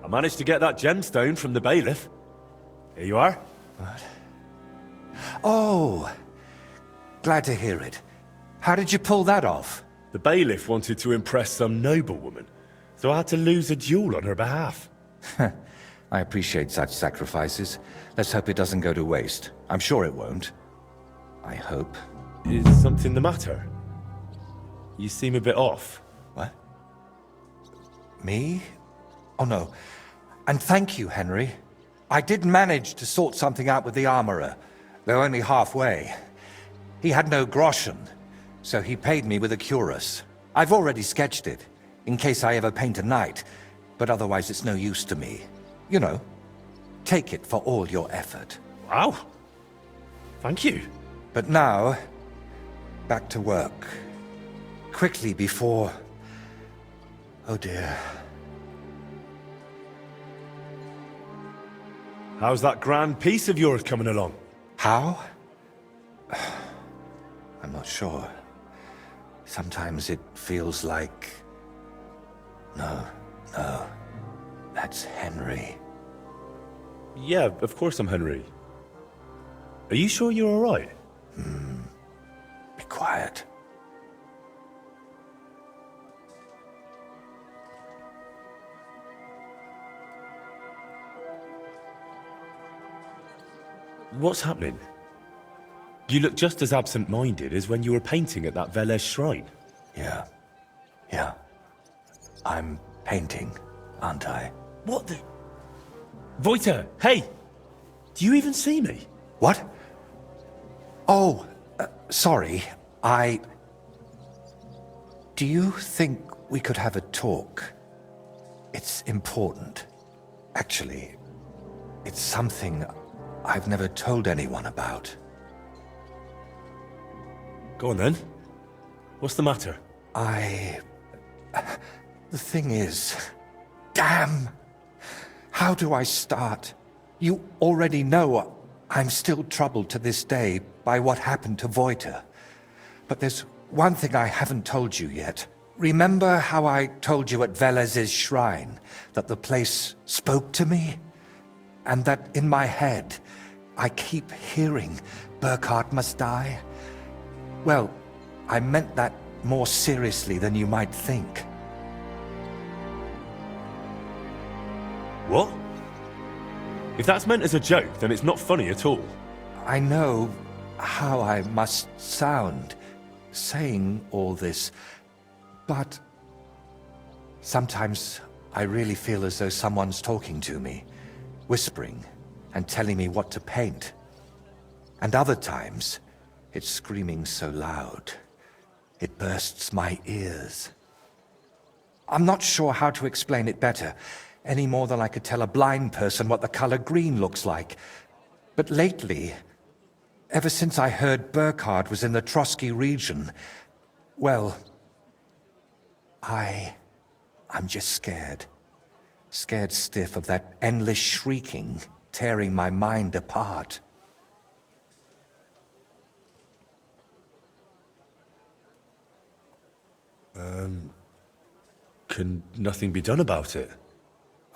I managed to get that gemstone from the bailiff. Here you are. What? Oh, glad to hear it. How did you pull that off? The bailiff wanted to impress some noblewoman, so I had to lose a duel on her behalf. I appreciate such sacrifices. Let's hope it doesn't go to waste. I'm sure it won't. I hope. Is something the matter? You seem a bit off. What? Me? Oh no. And thank you, Henry. I did manage to sort something out with the armorer, though only halfway. He had no groschen, so he paid me with a cuirass. I've already sketched it, in case I ever paint a knight, but otherwise it's no use to me. You know, take it for all your effort. Wow. Thank you. But now, back to work. Quickly before... Oh dear. How's that grand piece of yours coming along? How? I'm not sure. Sometimes it feels like... No. That's Henry. Yeah, of course I'm Henry. Are you sure you're alright? Be quiet. What's happening? You look just as absent-minded as when you were painting at that Velez shrine. Yeah. I'm painting, aren't I? What the... Voiter, hey! Do you even see me? What? Oh, sorry. Do you think we could have a talk? It's important. Actually, it's something I've never told anyone about. Go on then. What's the matter? The thing is... Damn! How do I start? You already know I'm still troubled to this day by what happened to Voiter. But there's one thing I haven't told you yet. Remember how I told you at Velez's shrine that the place spoke to me? And that in my head, I keep hearing Burkhard must die? Well, I meant that more seriously than you might think. What? If that's meant as a joke, then it's not funny at all. I know how I must sound saying all this, but sometimes I really feel as though someone's talking to me, whispering and telling me what to paint. And other times, it's screaming so loud, it bursts my ears. I'm not sure how to explain it better, any more than I could tell a blind person what the color green looks like. But lately, ever since I heard Burkhard was in the Trotsky region, well, I'm just scared. Scared stiff of that endless shrieking, tearing my mind apart. Can nothing be done about it?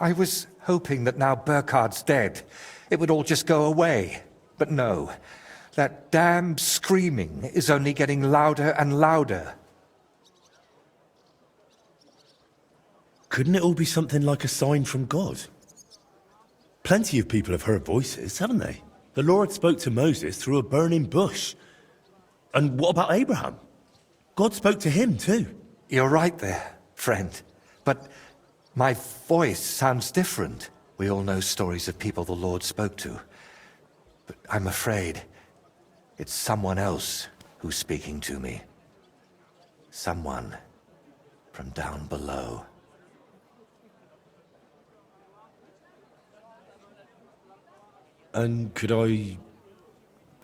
I was hoping that now Burkhard's dead, it would all just go away. But no, that damn screaming is only getting louder and louder. Couldn't it all be something like a sign from God? Plenty of people have heard voices, haven't they? The Lord spoke to Moses through a burning bush. And what about Abraham? God spoke to him too. You're right there, friend. But my voice sounds different. We all know stories of people the Lord spoke to. But I'm afraid it's someone else who's speaking to me. Someone from down below. And could I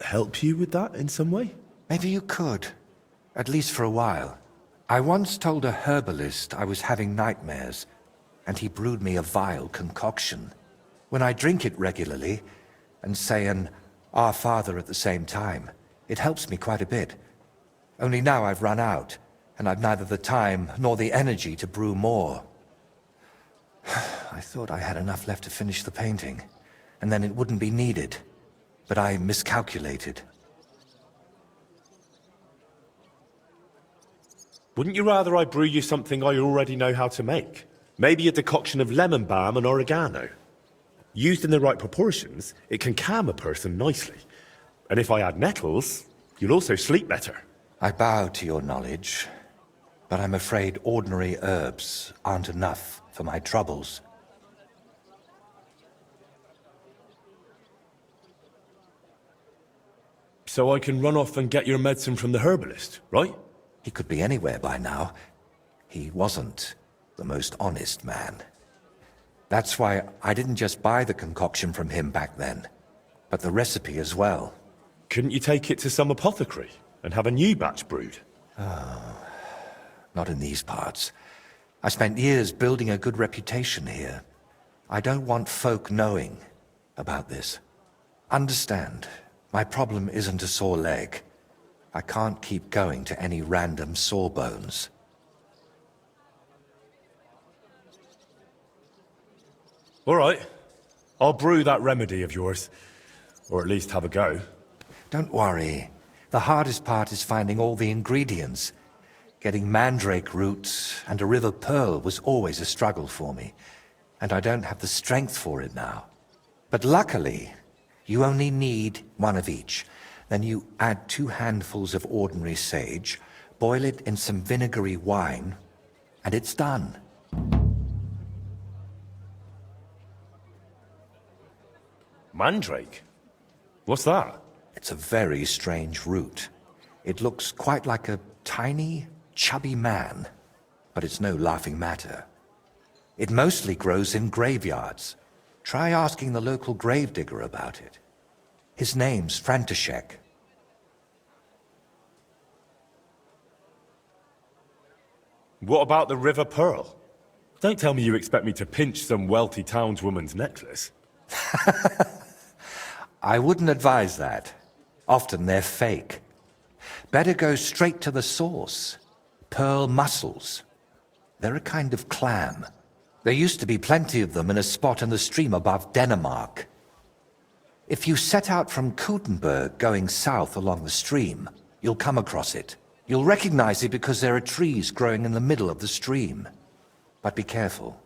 help you with that in some way? Maybe you could, at least for a while. I once told a herbalist I was having nightmares, and he brewed me a vile concoction. When I drink it regularly, and say an Our Father at the same time, it helps me quite a bit. Only now I've run out, and I've neither the time nor the energy to brew more. I thought I had enough left to finish the painting, and then it wouldn't be needed. But I miscalculated. Wouldn't you rather I brew you something I already know how to make? Maybe a decoction of lemon balm and oregano. Used in the right proportions, it can calm a person nicely. And if I add nettles, you'll also sleep better. I bow to your knowledge, but I'm afraid ordinary herbs aren't enough for my troubles. So I can run off and get your medicine from the herbalist, right? He could be anywhere by now. He wasn't the most honest man. That's why I didn't just buy the concoction from him back then, but the recipe as well. Couldn't you take it to some apothecary and have a new batch brewed? Not in these parts. I spent years building a good reputation here. I don't want folk knowing about this. Understand, my problem isn't a sore leg. I can't keep going to any random sawbones. All right. I'll brew that remedy of yours. Or at least have a go. Don't worry. The hardest part is finding all the ingredients. Getting mandrake roots and a river pearl was always a struggle for me, and I don't have the strength for it now. But luckily, you only need one of each. Then you add 2 handfuls of ordinary sage, boil it in some vinegary wine, and it's done. Mandrake? What's that? It's a very strange root. It looks quite like a tiny, chubby man, but it's no laughing matter. It mostly grows in graveyards. Try asking the local gravedigger about it. His name's František. What about the river pearl? Don't tell me you expect me to pinch some wealthy townswoman's necklace. I wouldn't advise that. Often they're fake. Better go straight to the source. Pearl mussels. They're a kind of clam. There used to be plenty of them in a spot in the stream above Denmark. If you set out from Koutenberg going south along the stream, you'll come across it. You'll recognize it because there are trees growing in the middle of the stream. But be careful.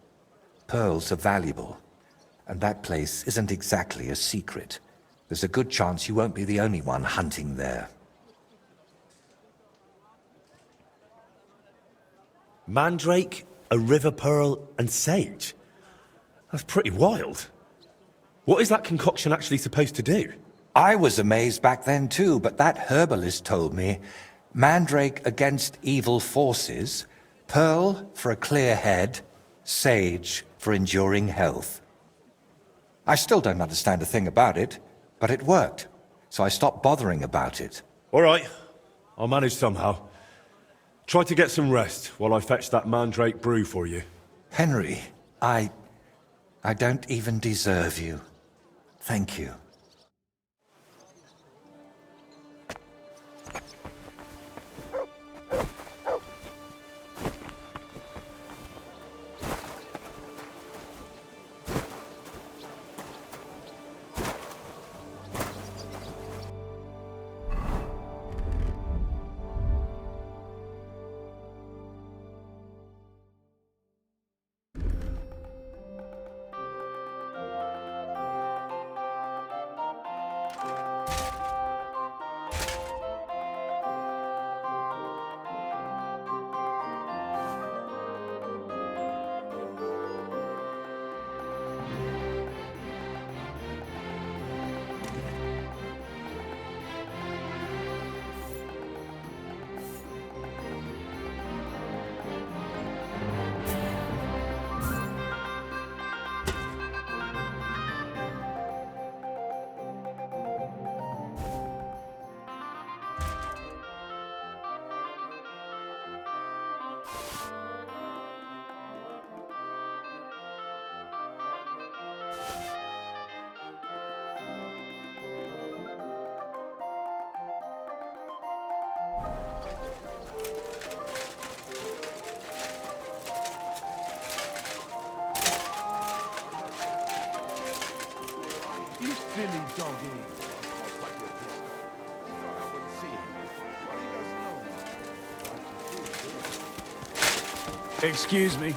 Pearls are valuable, and that place isn't exactly a secret. There's a good chance you won't be the only one hunting there. Mandrake, a river pearl, and sage? That's pretty wild. What is that concoction actually supposed to do? I was amazed back then too, but that herbalist told me, mandrake against evil forces, pearl for a clear head, sage for enduring health. I still don't understand a thing about it, but it worked, so I stopped bothering about it. All right, I'll manage somehow. Try to get some rest while I fetch that mandrake brew for you. Henry, I don't even deserve you. Thank you. Excuse me.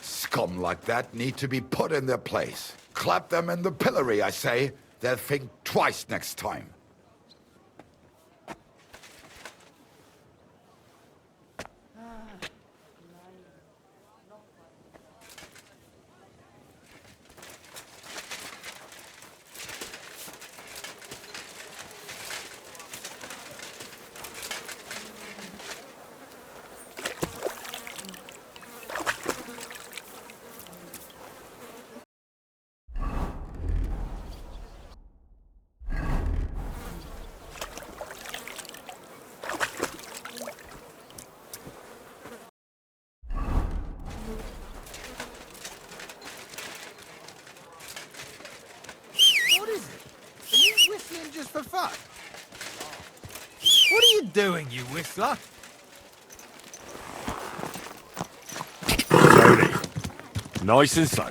Scum like that need to be put in their place. Clap them in the pillory, I say. They'll think twice next time. What is it? Are you whistling just for fun? What are you doing, you whistler? Slowly. Nice and slow.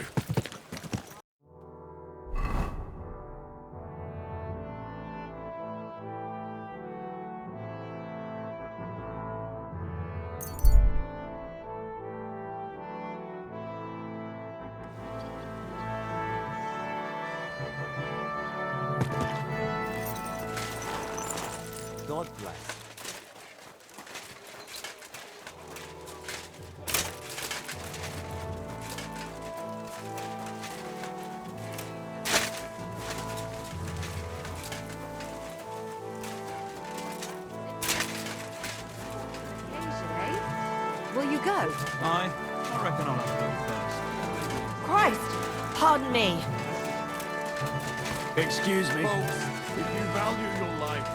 God bless. Occasionally. Will you go? I reckon I'll have to go first. Christ! Pardon me. Excuse me. Folks, if you value your life,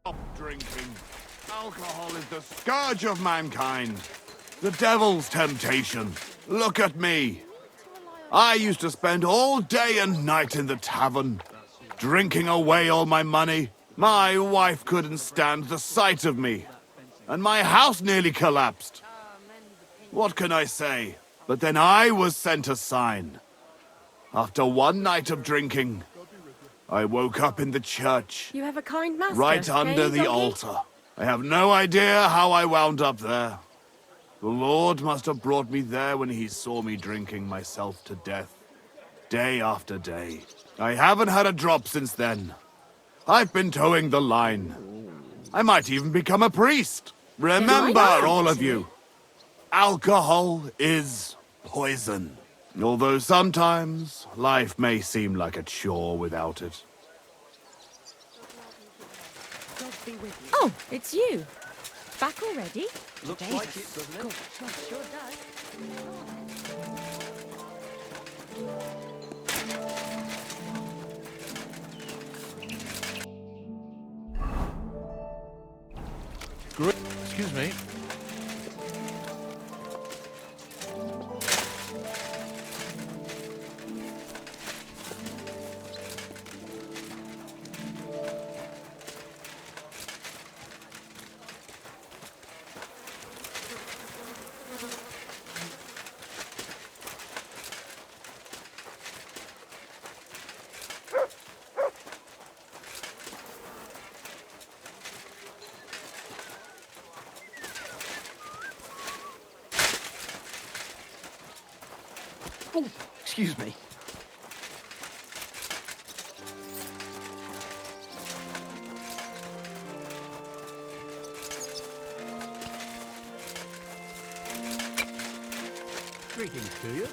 stop drinking. Alcohol is the scourge of mankind. The devil's temptation. Look at me. I used to spend all day and night in the tavern, drinking away all my money. My wife couldn't stand the sight of me, and my house nearly collapsed. What can I say? But then I was sent a sign. After one night of drinking, I woke up in the church, You have a kind master. right under the altar. I have no idea how I wound up there. The Lord must have brought me there when he saw me drinking myself to death, day after day. I haven't had a drop since then. I've been towing the line. I might even become a priest. Remember, all of you, alcohol is poison. Although sometimes life may seem like a chore without it. Oh, it's you. Back already? Looks like it, doesn't it? Sure does. Excuse me. Oh, excuse me. Greetings to you.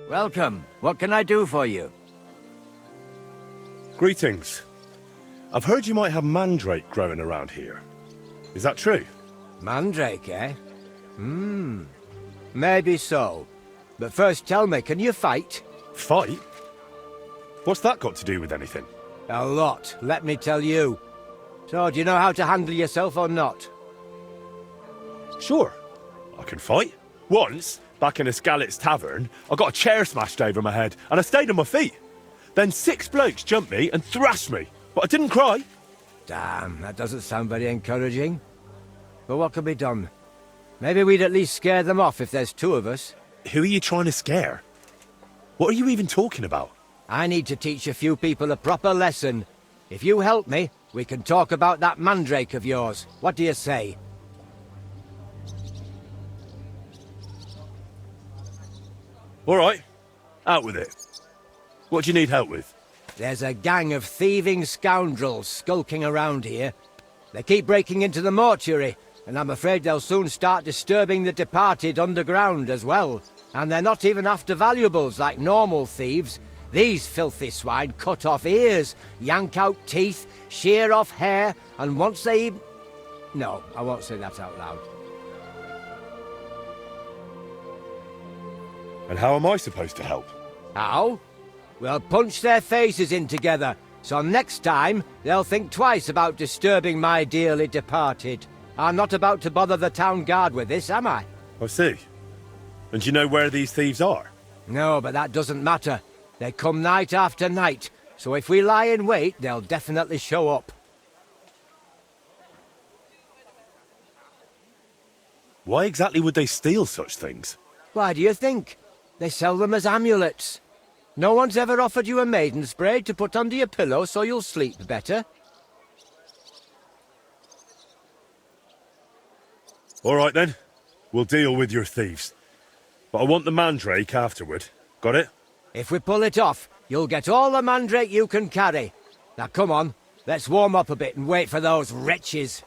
Welcome. What can I do for you? Greetings. I've heard you might have mandrake growing around here. Is that true? Mandrake, eh? Maybe so. But first tell me, can you fight? Fight? What's that got to do with anything? A lot, let me tell you. So, do you know how to handle yourself or not? Sure. I can fight. Once, back in a Scalit's tavern, I got a chair smashed over my head and I stayed on my feet. Then 6 blokes jumped me and thrashed me, but I didn't cry. Damn, that doesn't sound very encouraging. But what can be done? Maybe we'd at least scare them off if there's 2 of us. Who are you trying to scare? What are you even talking about? I need to teach a few people a proper lesson. If you help me, we can talk about that mandrake of yours. What do you say? All right, out with it. What do you need help with? There's a gang of thieving scoundrels skulking around here. They keep breaking into the mortuary, and I'm afraid they'll soon start disturbing the departed underground as well. And they're not even after valuables like normal thieves. These filthy swine cut off ears, yank out teeth, shear off hair, and once they even... No, I won't say that out loud. And how am I supposed to help? How? We'll punch their faces in together, so next time they'll think twice about disturbing my dearly departed. I'm not about to bother the town guard with this, am I? I see. And do you know where these thieves are? No, but that doesn't matter. They come night after night, so if we lie in wait, they'll definitely show up. Why exactly would they steal such things? Why do you think? They sell them as amulets. No one's ever offered you a maiden spray to put under your pillow so you'll sleep better? All right then, we'll deal with your thieves. But I want the mandrake afterward. Got it? If we pull it off, you'll get all the mandrake you can carry. Now come on, let's warm up a bit and wait for those wretches.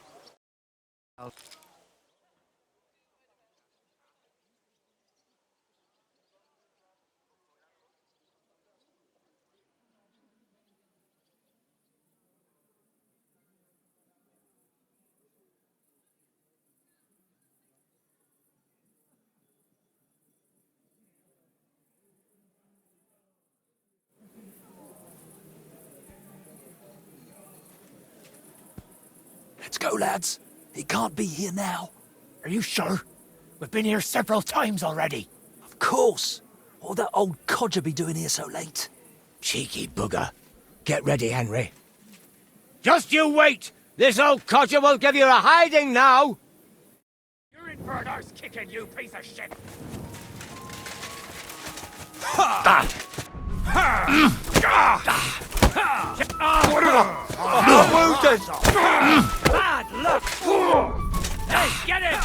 Let's go, lads. He can't be here now. Are you sure? We've been here several times already. Of course. What would that old codger be doing here so late? Cheeky bugger. Get ready, Henry. Just you wait! This old codger will give you a hiding now! You're in for an arse kicking, you piece of shit! Wounded! Bad luck! Hey, get him!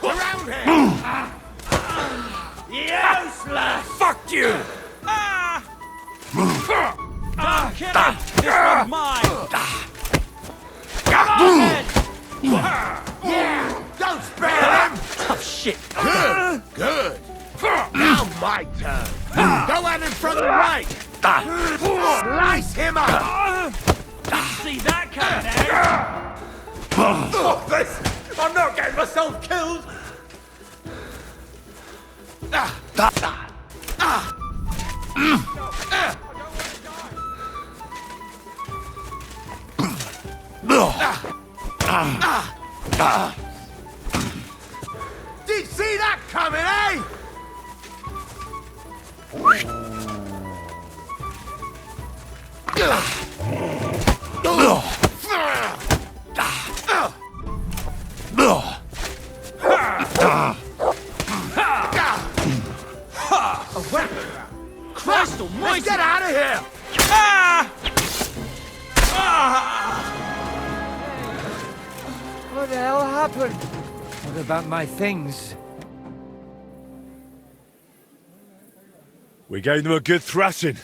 Around here! Useless! Fuck you! Don't kill him! This one's mine! Yeah! Don't spare him! Oh, shit! Good! Good! Now my turn! Go at him from the right! Slice him up! See that coming, eh? Fuck this! I'm not getting myself killed! Did you see that coming, eh? Christ almighty! Let's get out of here! What the hell happened? What about my things? We gave them a good thrashing.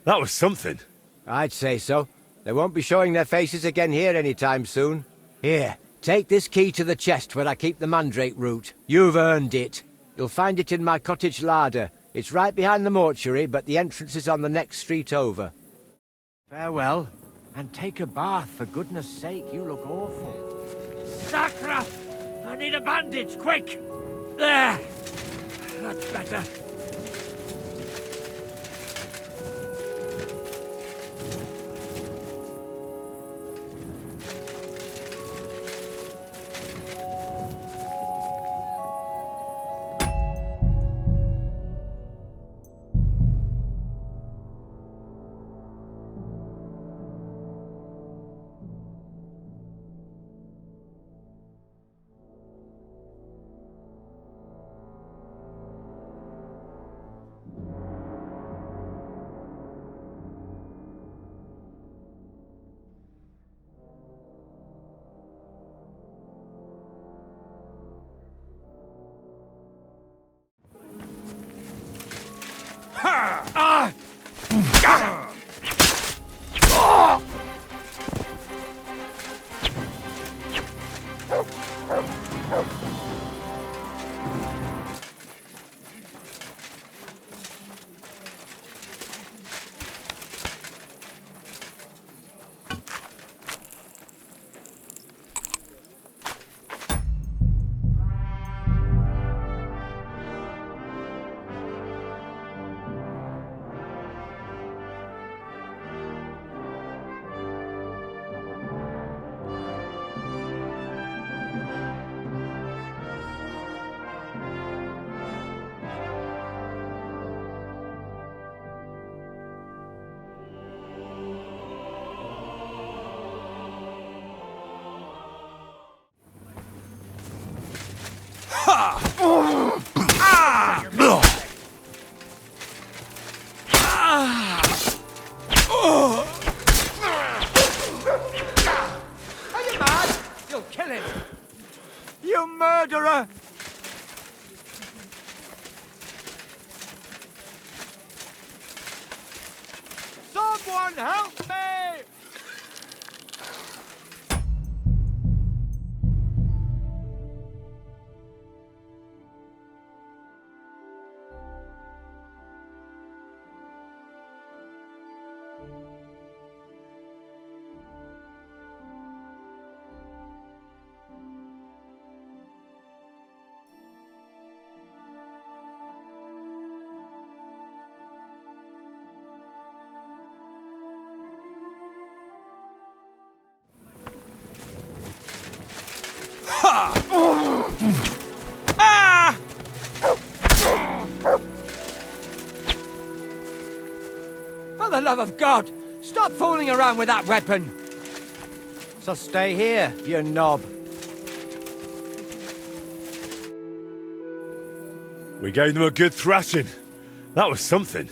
That was something. I'd say so. They won't be showing their faces again here anytime soon. Here, take this key to the chest where I keep the mandrake root. You've earned it. You'll find it in my cottage larder. It's right behind the mortuary, but the entrance is on the next street over. Farewell, and take a bath, for goodness sake, you look awful. Sacra! I need a bandage, quick! There! That's better. Are you mad? You'll kill him! You murderer! Someone help me! For the love of God, stop fooling around with that weapon! So stay here, you knob. We gave them a good thrashing. That was something.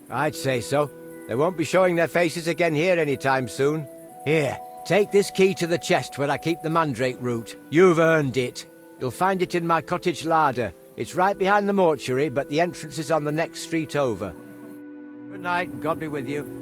I'd say so. They won't be showing their faces again here anytime soon. Here, take this key to the chest where I keep the mandrake root. You've earned it. You'll find it in my cottage larder. It's right behind the mortuary, but the entrance is on the next street over. Good night, and God be with you.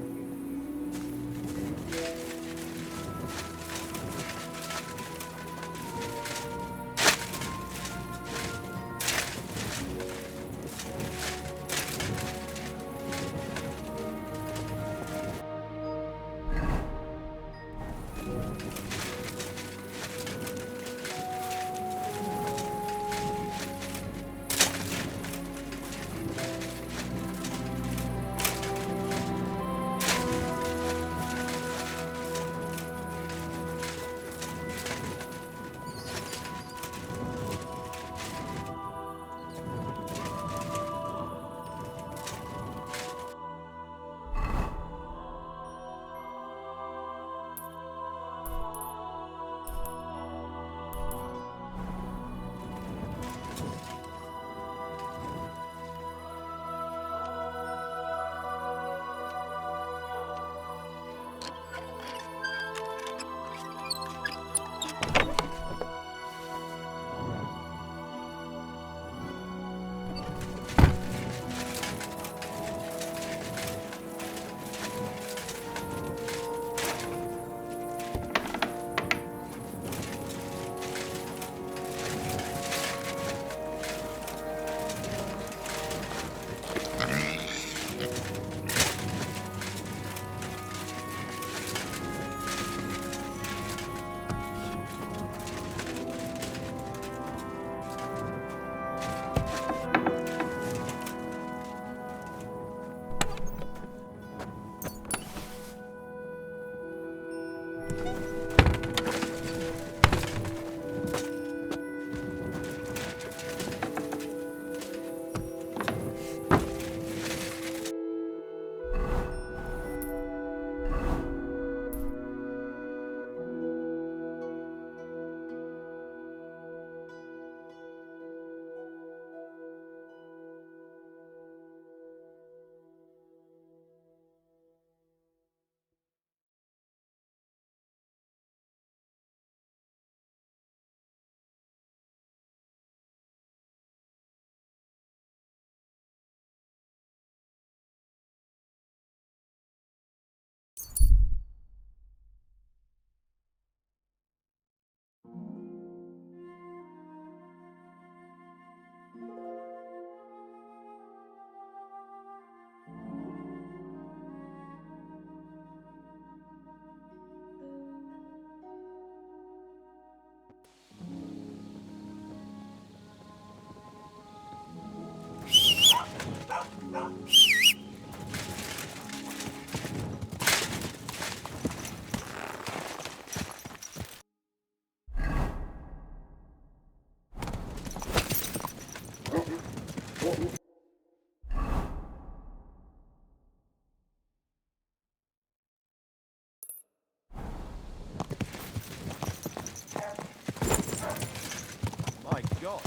My God.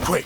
Quick!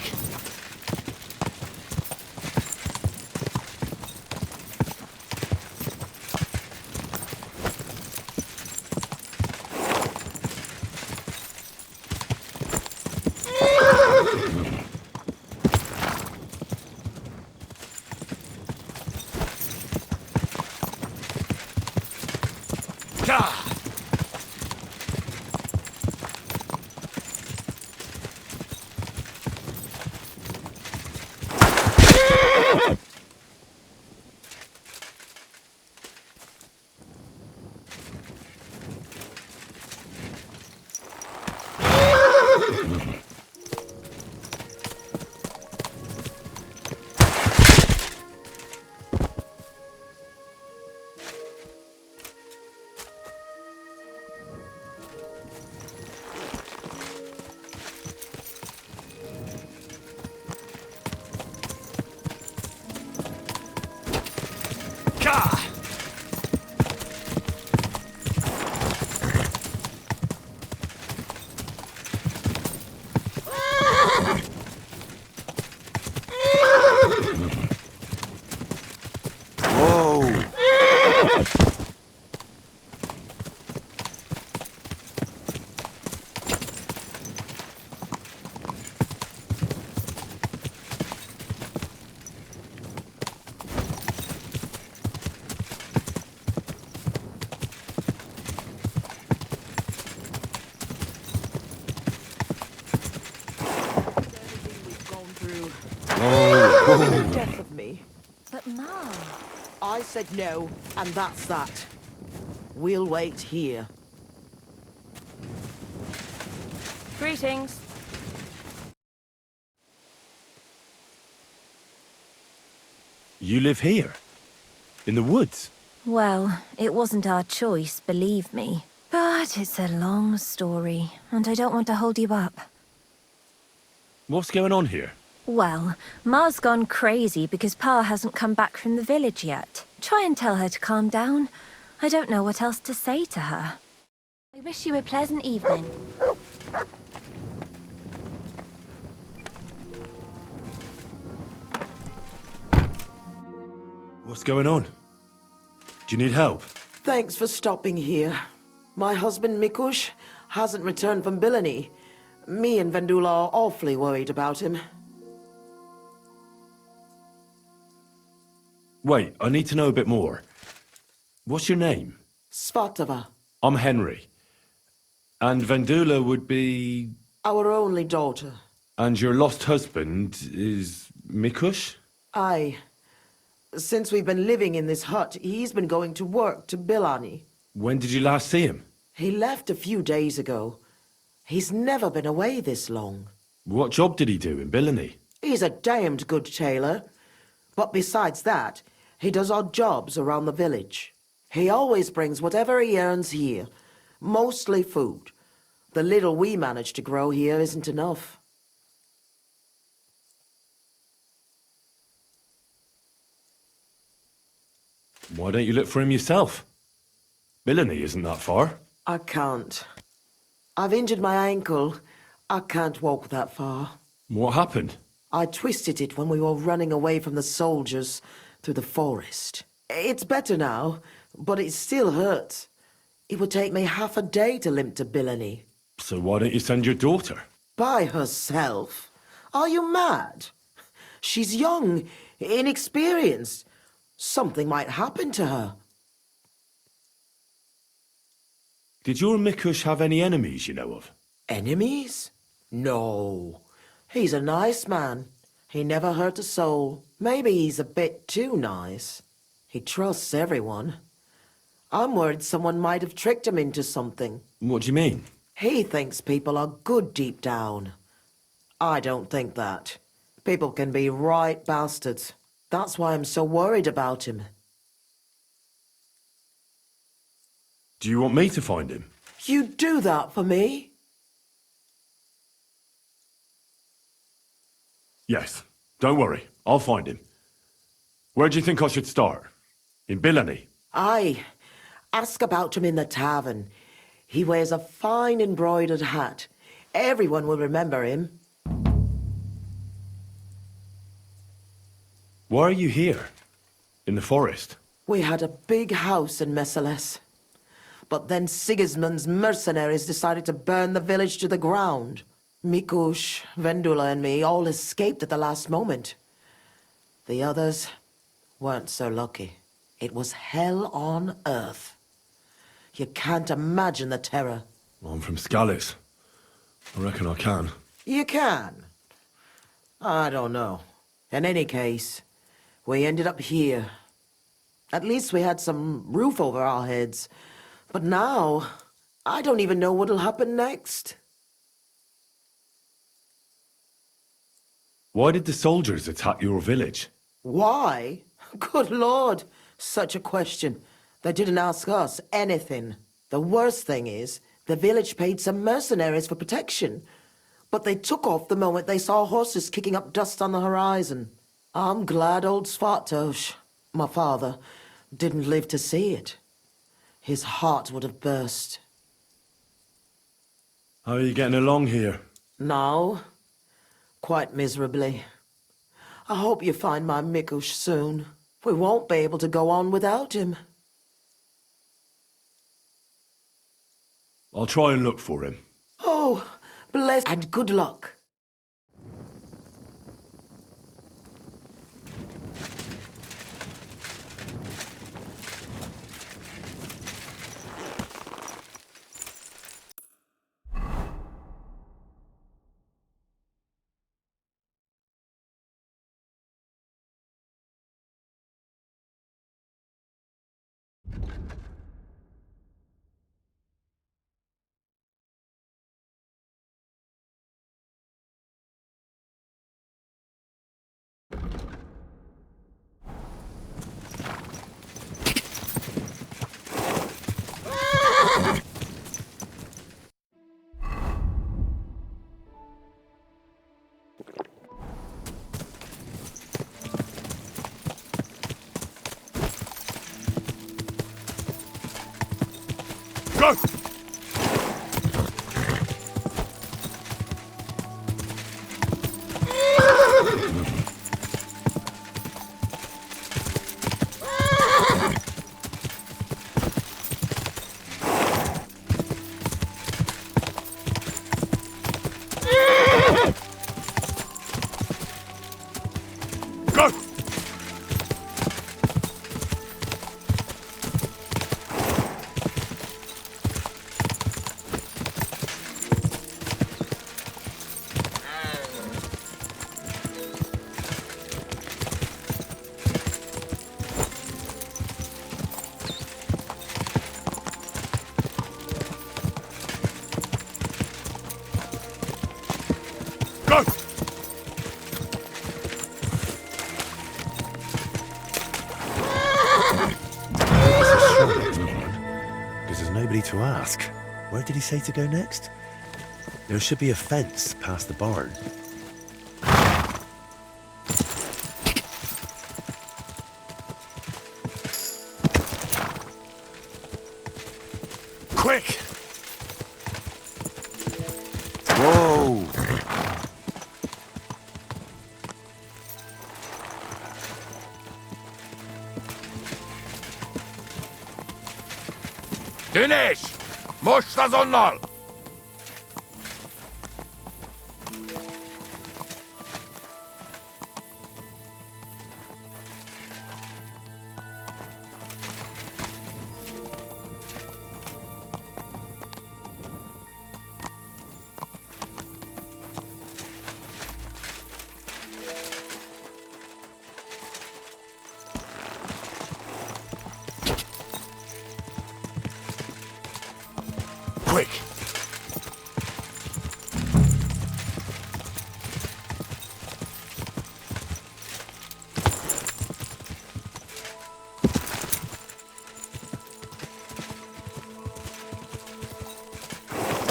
Death of me. But Ma... I said no, and that's that. We'll wait here. Greetings. You live here? In the woods? Well, it wasn't our choice, believe me. But it's a long story, and I don't want to hold you up. What's going on here? Well, Ma's gone crazy because Pa hasn't come back from the village yet. Try and tell her to calm down. I don't know what else to say to her. I wish you a pleasant evening. What's going on? Do you need help? Thanks for stopping here. My husband Mikush hasn't returned from Bilani. Me and Vendula are awfully worried about him. Wait, I need to know a bit more. What's your name? Svatava, I'm Henry. And Vendula would be... our only daughter. And your lost husband is... Mikush? Aye. Since we've been living in this hut, he's been going to work to Bilani. When did you last see him? He left a few days ago. He's never been away this long. What job did he do in Bilani? He's a damned good tailor. But besides that, he does odd jobs around the village. He always brings whatever he earns here, Mostly food. The little we manage to grow here isn't enough. Why don't you look for him yourself? Billany isn't that far. I can't. I've injured my ankle. I can't walk that far. What happened? I twisted it when we were running away from the soldiers through the forest. It's better now, but it still hurts. It would take me half a day to limp to Billany. So why don't you send your daughter? By herself? Are you mad? She's young, inexperienced. Something might happen to her. Did your Mikush have any enemies you know of? Enemies? No. He's a nice man. He never hurt a soul. Maybe he's a bit too nice. He trusts everyone. I'm worried someone might have tricked him into something. What do you mean? He thinks people are good deep down. I don't think that. People can be right bastards. That's why I'm so worried about him. Do you want me to find him? You'd do that for me? Yes. Don't worry. I'll find him. Where do you think I should start? In Billany? Aye. Ask about him in the tavern. He wears a fine embroidered hat. Everyone will remember him. Why are you here? In the forest? We had a big house in Messales. But then Sigismund's mercenaries decided to burn the village to the ground. Mikush, Vendula and me all escaped at the last moment. The others weren't so lucky. It was hell on earth. You can't imagine the terror. I'm from Scallis. I reckon I can. You can? I don't know. In any case, we ended up here. At least we had some roof over our heads. But now, I don't even know what'll happen next. Why did the soldiers attack your village? Why? Good Lord, such a question. They didn't ask us anything. The worst thing is, the village paid some mercenaries for protection. But they took off the moment they saw horses kicking up dust on the horizon. I'm glad old Svartosh, my father, didn't live to see it. His heart would have burst. How are you getting along here? Now, quite miserably. I hope you find my Mikush soon. We won't be able to go on without him. I'll try and look for him. Oh, bless and good luck. Go! Go! Go! Because there's nobody to ask. Where did he say to go next? There should be a fence past the barn. Quick! Whoa! Finish! Mush ta zonnal! Quick!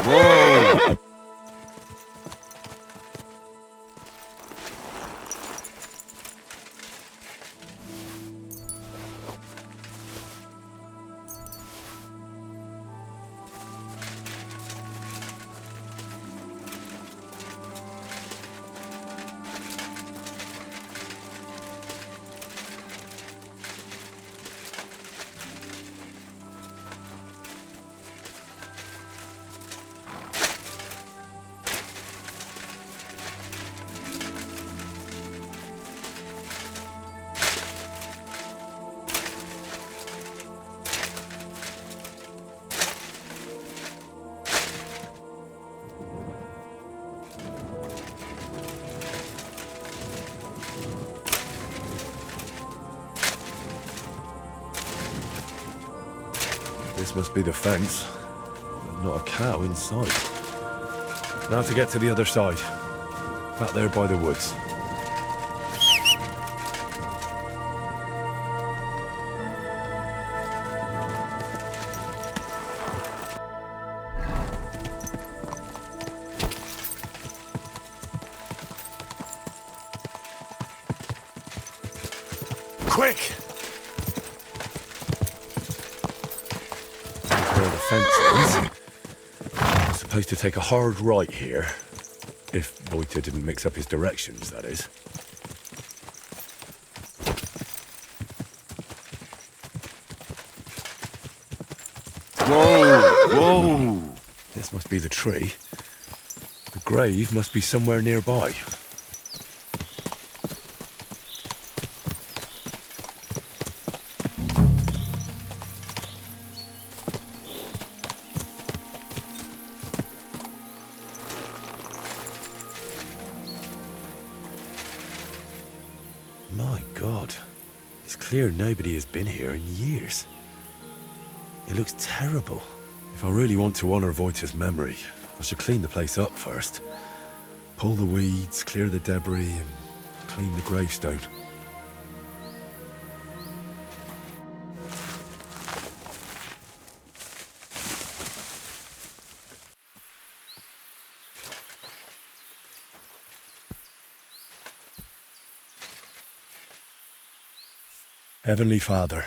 Whoa! This must be the fence. Not a cow inside. Now to get to the other side. Back there by the woods. Quick! Where the fence is. I'm supposed to take a hard right here. If Voita didn't mix up his directions, that is. Whoa! Whoa! This must be the tree. The grave must be somewhere nearby. My God. It's clear nobody has been here in years. It looks terrible. If I really want to honor Voita's memory, I should clean the place up first. Pull the weeds, clear the debris, and clean the gravestone. Heavenly Father,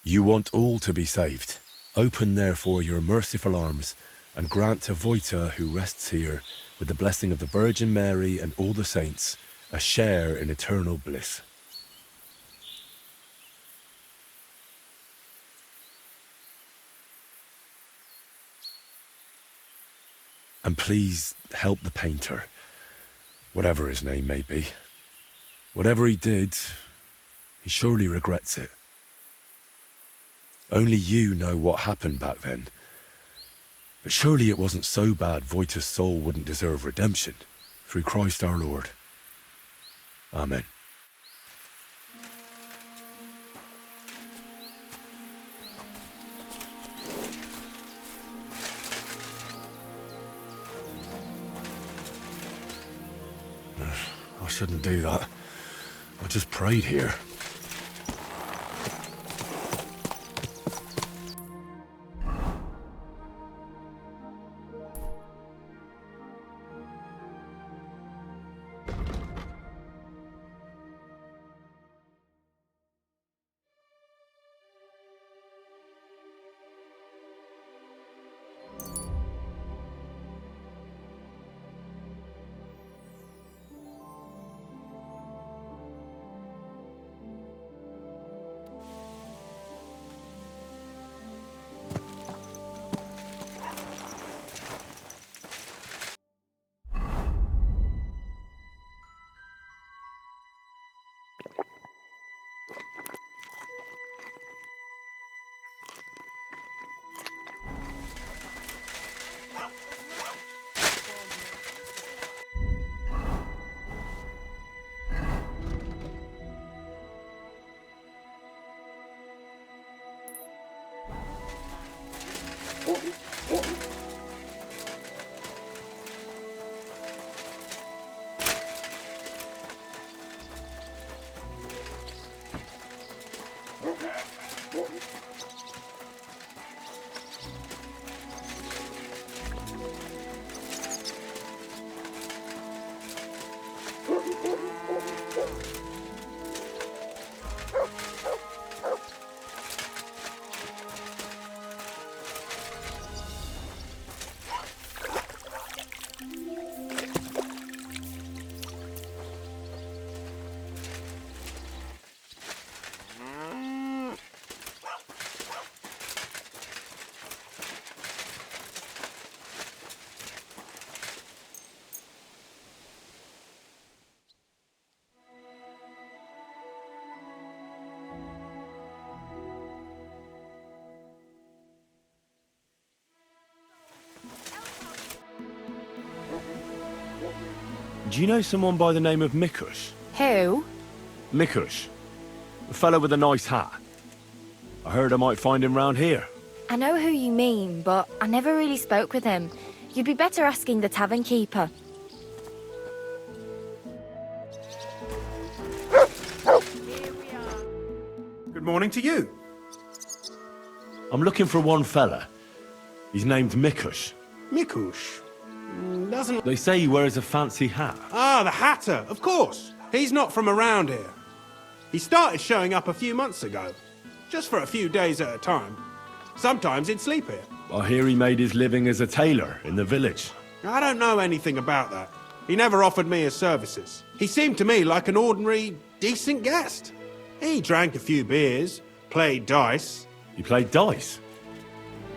you want all to be saved. Open, therefore, your merciful arms and grant to Voita, who rests here, with the blessing of the Virgin Mary and all the saints, a share in eternal bliss. And please help the painter, whatever his name may be. Whatever he did, he surely regrets it. Only you know what happened back then. But surely it wasn't so bad Voita's soul wouldn't deserve redemption. Through Christ our Lord. Amen. I shouldn't do that. I just prayed here. Do you know someone by the name of Mikush? Who? Mikush. A fellow with a nice hat. I heard I might find him round here. I know who you mean, but I never really spoke with him. You'd be better asking the tavern keeper. Good morning to you. I'm looking for one fella. He's named Mikush. Mikush. Doesn't... They say he wears a fancy hat. Ah, the Hatter, of course. He's not from around here. He started showing up a few months ago. Just for a few days at a time. Sometimes he'd sleep here. I hear he made his living as a tailor in the village. I don't know anything about that. He never offered me his services. He seemed to me like an ordinary, decent guest. He drank a few beers, played dice. He played dice?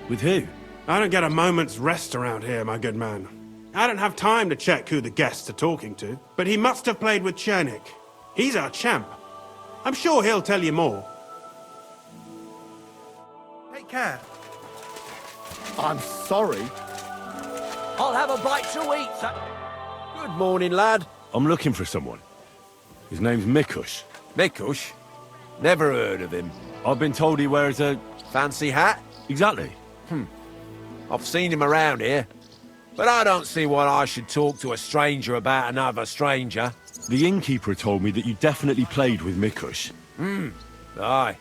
With who? I don't get a moment's rest around here, my good man. I don't have time to check who the guests are talking to, but he must have played with Chernik. He's our champ. I'm sure he'll tell you more. Take care. I'm sorry. I'll have a bite to eat, sir. Good morning, lad. I'm looking for someone. His name's Mikush. Mikush? Never heard of him. I've been told he wears a... Fancy hat? Exactly. I've seen him around here. But I don't see why I should talk to a stranger about another stranger. The innkeeper told me that you definitely played with Mikush. Aye.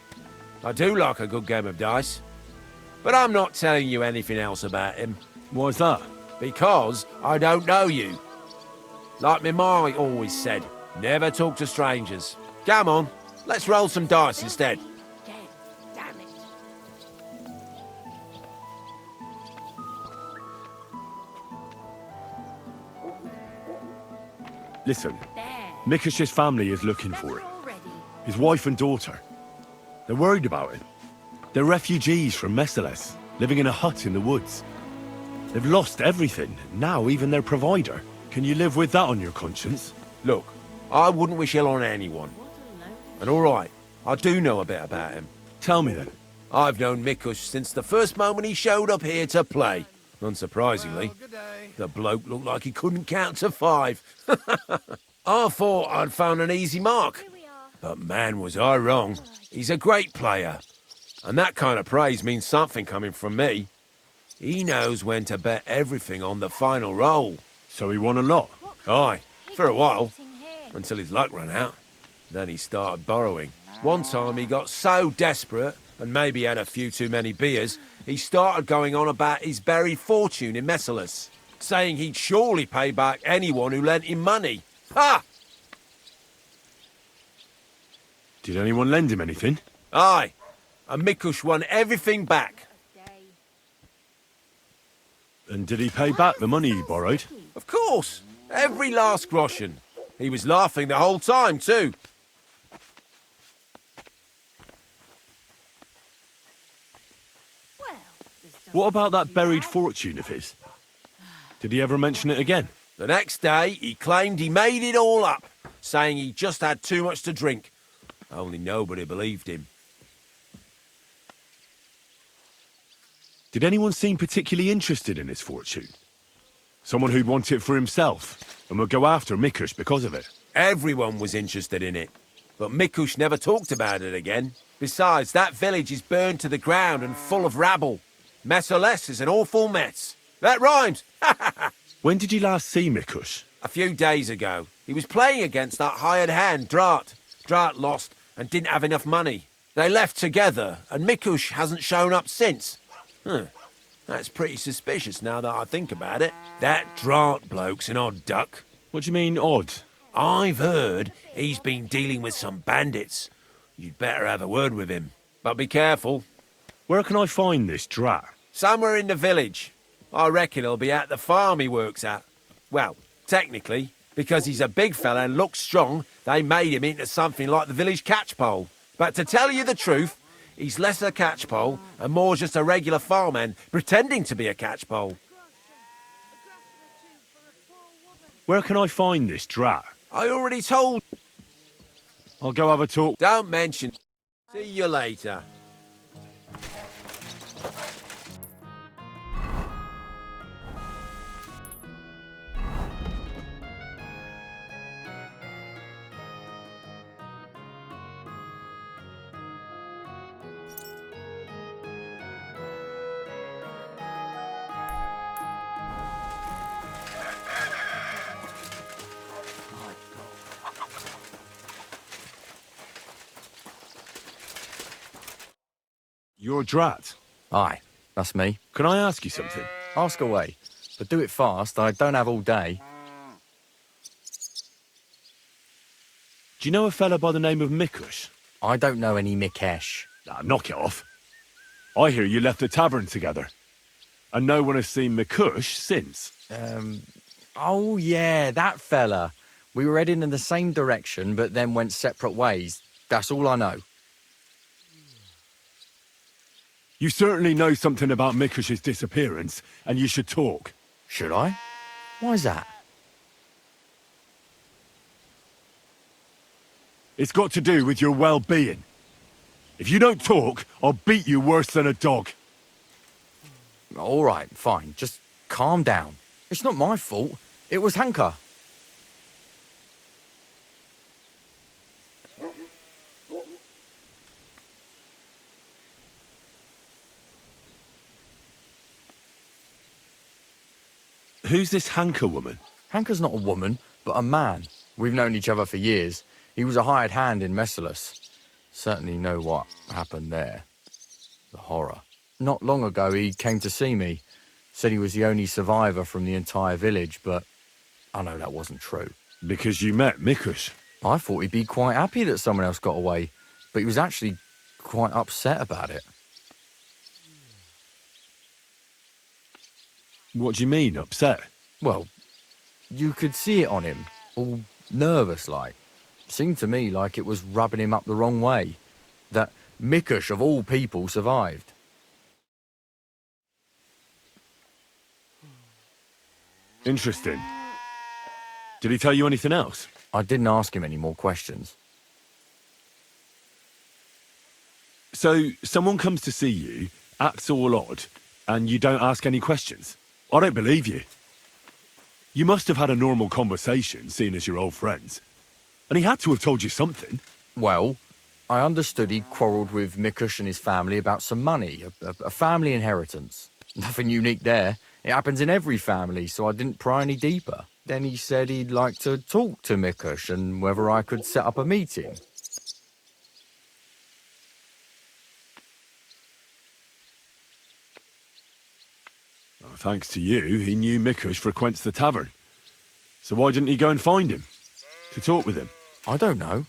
I do like a good game of dice. But I'm not telling you anything else about him. Why's that? Because I don't know you. Like me ma always said, never talk to strangers. Come on, let's roll some dice instead. Damn it. Listen, There. Mikush's family is looking for him. Already. His wife and daughter. They're worried about him. They're refugees from Messales, living in a hut in the woods. They've lost everything, now even their provider. Can you live with that on your conscience? Look, I wouldn't wish ill on anyone. And all right, I do know a bit about him. Tell me then. I've known Mikush since the first moment he showed up here to play. Unsurprisingly, the bloke looked like he couldn't count to 5. I thought I'd found an easy mark. But man, was I wrong. He's a great player. And that kind of praise means something coming from me. He knows when to bet everything on the final roll. So he won a lot? Aye, for a while. Until his luck ran out. Then he started borrowing. One time he got so desperate, and maybe had a few too many beers, he started going on about his buried fortune in Messales, saying he'd surely pay back anyone who lent him money. Ha! Did anyone lend him anything? Aye, and Mikush won everything back. And did he pay back the money he borrowed? Of course, every last groschen. He was laughing the whole time, too. What about that buried fortune of his? Did he ever mention it again? The next day, he claimed he made it all up, saying he just had too much to drink, Only nobody believed him. Did anyone seem particularly interested in his fortune? Someone who'd want it for himself, and would go after Mikush because of it? Everyone was interested in it, but Mikush never talked about it again. Besides, that village is burned to the ground and full of rabble. Messerless is an awful mess. That rhymes! When did you last see Mikush? A few days ago. He was playing against that hired hand, Drat. Drat lost and didn't have enough money. They left together, and Mikush hasn't shown up since. That's pretty suspicious now that I think about it. That Drat bloke's an odd duck. What do you mean, odd? I've heard he's been dealing with some bandits. You'd better have a word with him. But be careful. Where can I find this Drat? Somewhere in the village. I reckon he'll be at the farm he works at. Well, technically, because he's a big fella and looks strong, they made him into something like the village catchpole. But to tell you the truth, he's less a catchpole and more just a regular farmhand pretending to be a catchpole. Where can I find this Drat? I already told. I'll go have a talk. Don't mention. See you later. You're Drat. Aye, that's me. Can I ask you something? Ask away, but do it fast. I don't have all day. Do you know a fella by the name of Mikush? I don't know any Mikesh. Knock it off. I hear you left the tavern together. And no one has seen Mikush since. Oh yeah, that fella. We were heading in the same direction, but then went separate ways. That's all I know. You certainly know something about Mikush's disappearance, and you should talk. Should I? Why's that? It's got to do with your well-being. If you don't talk, I'll beat you worse than a dog. All right, fine. Just calm down. It's not my fault. It was Hanka. Who's this Hanka woman? Hanka's not a woman, but a man. We've known each other for years. He was a hired hand in Messerless. Certainly know what happened there. The horror. Not long ago, he came to see me. Said he was the only survivor from the entire village, but I know that wasn't true. Because you met Mikush? I thought he'd be quite happy that someone else got away, but he was actually quite upset about it. What do you mean, upset? Well, you could see it on him, all nervous-like. Seemed to me like it was rubbing him up the wrong way. That Mikush, of all people, survived. Interesting. Did he tell you anything else? I didn't ask him any more questions. So, someone comes to see you, acts all odd, and you don't ask any questions? I don't believe you. You must have had a normal conversation, seeing as you're old friends. And he had to have told you something. Well, I understood he quarrelled with Mikush and his family about some money, a family inheritance. Nothing unique there. It happens in every family, so I didn't pry any deeper. Then he said he'd like to talk to Mikush and whether I could set up a meeting. Well, thanks to you, he knew Mikush frequents the tavern. So why didn't he go and find him? To talk with him? I don't know.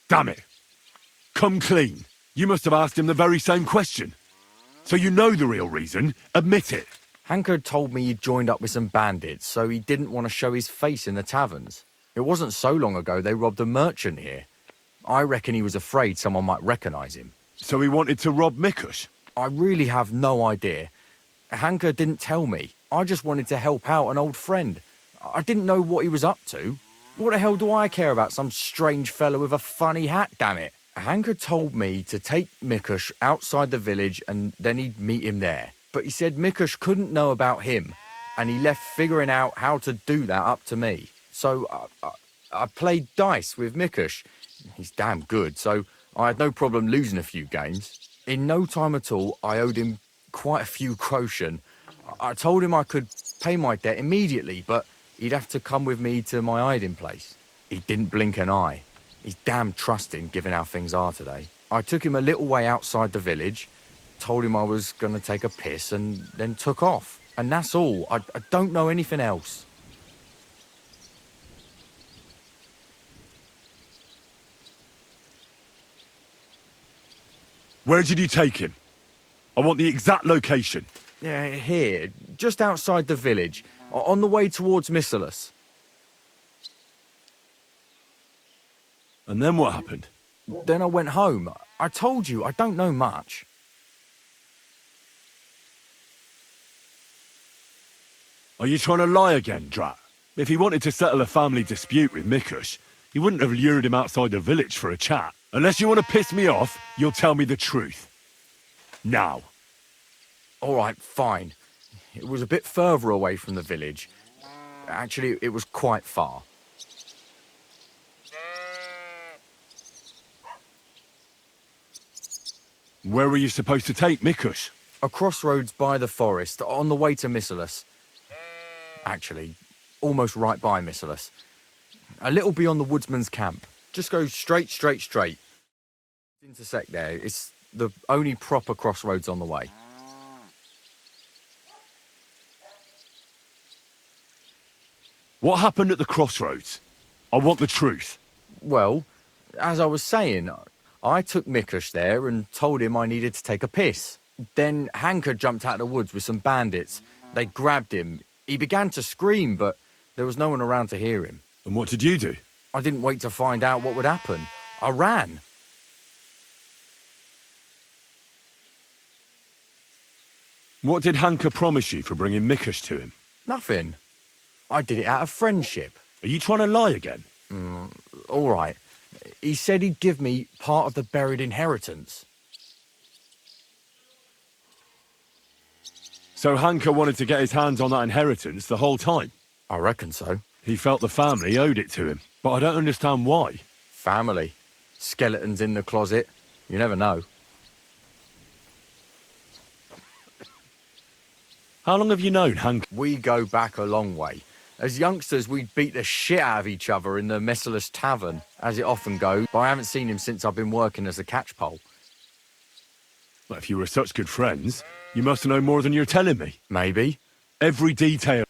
Damn it! Come clean. You must have asked him the very same question. So you know the real reason. Admit it. Hanka told me he'd joined up with some bandits, so he didn't want to show his face in the taverns. It wasn't so long ago they robbed a merchant here. I reckon he was afraid someone might recognise him. So he wanted to rob Mikush? I really have no idea. Hanka didn't tell me. I just wanted to help out an old friend. I didn't know what he was up to. What the hell do I care about some strange fella with a funny hat, damn it? Hanker told me to take Mikush outside the village and then he'd meet him there. But he said Mikush couldn't know about him, and he left figuring out how to do that up to me. So I played dice with Mikush. He's damn good, so I had no problem losing a few games. In no time at all, I owed him quite a few groschen. I told him I could pay my debt immediately, but he'd have to come with me to my hiding place. He didn't blink an eye. He's damn trusting, given how things are today. I took him a little way outside the village, told him I was going to take a piss, and then took off. And that's all. I don't know anything else. Where did you take him? I want the exact location. Yeah, here, just outside the village, on the way towards Missalus. And then what happened? Then I went home. I told you, I don't know much. Are you trying to lie again, Drat? If he wanted to settle a family dispute with Mikush, he wouldn't have lured him outside the village for a chat. Unless you want to piss me off, you'll tell me the truth. Now. All right, fine. It was a bit further away from the village. Actually, it was quite far. Where were you supposed to take Mikush? A crossroads by the forest, on the way to Missalus. Actually, almost right by Missalus. A little beyond the woodsman's camp. Just go straight. Intersect there. It's the only proper crossroads on the way. What happened at the crossroads? I want the truth. Well, as I was saying, I took Mikush there and told him I needed to take a piss. Then Hanker jumped out of the woods with some bandits. They grabbed him. He began to scream, but there was no one around to hear him. And what did you do? I didn't wait to find out what would happen. I ran. What did Hanker promise you for bringing Mikush to him? Nothing. I did it out of friendship. Are you trying to lie again? All right. He said he'd give me part of the buried inheritance. So Hanker wanted to get his hands on that inheritance the whole time? I reckon so. He felt the family owed it to him, but I don't understand why. Family. Skeletons in the closet. You never know. How long have you known Hanker? We go back a long way. As youngsters, we'd beat the shit out of each other in the Messalus Tavern, as it often goes, but I haven't seen him since I've been working as a catchpole. Well, if you were such good friends, you must know more than you're telling me. Maybe. Every detail.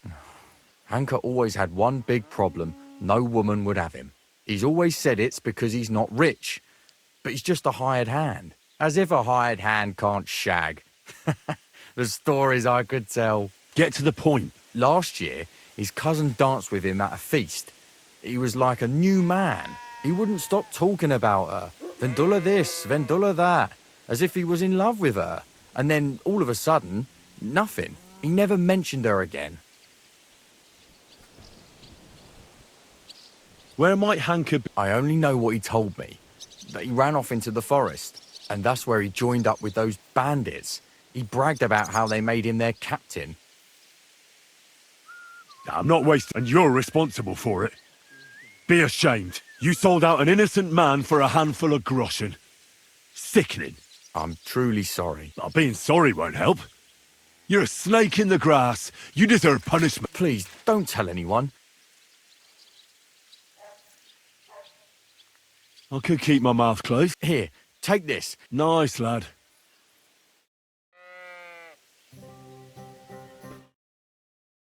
Hanker always had one big problem. No woman would have him. He's always said it's because he's not rich. But he's just a hired hand. As if a hired hand can't shag. The stories I could tell. Get to the point. Last year, his cousin danced with him at a feast. He was like a new man. He wouldn't stop talking about her. Vendula this, Vendula that. As if he was in love with her. And then, all of a sudden, nothing. He never mentioned her again. Where might Hanker be? I only know what he told me. That he ran off into the forest. And that's where he joined up with those bandits. He bragged about how they made him their captain. I'm not wasting, and you're responsible for it. Be ashamed. You sold out an innocent man for a handful of groschen. Sickening. I'm truly sorry. Well, being sorry won't help. You're a snake in the grass. You deserve punishment. Please, don't tell anyone. I could keep my mouth closed. Here, take this. Nice, lad.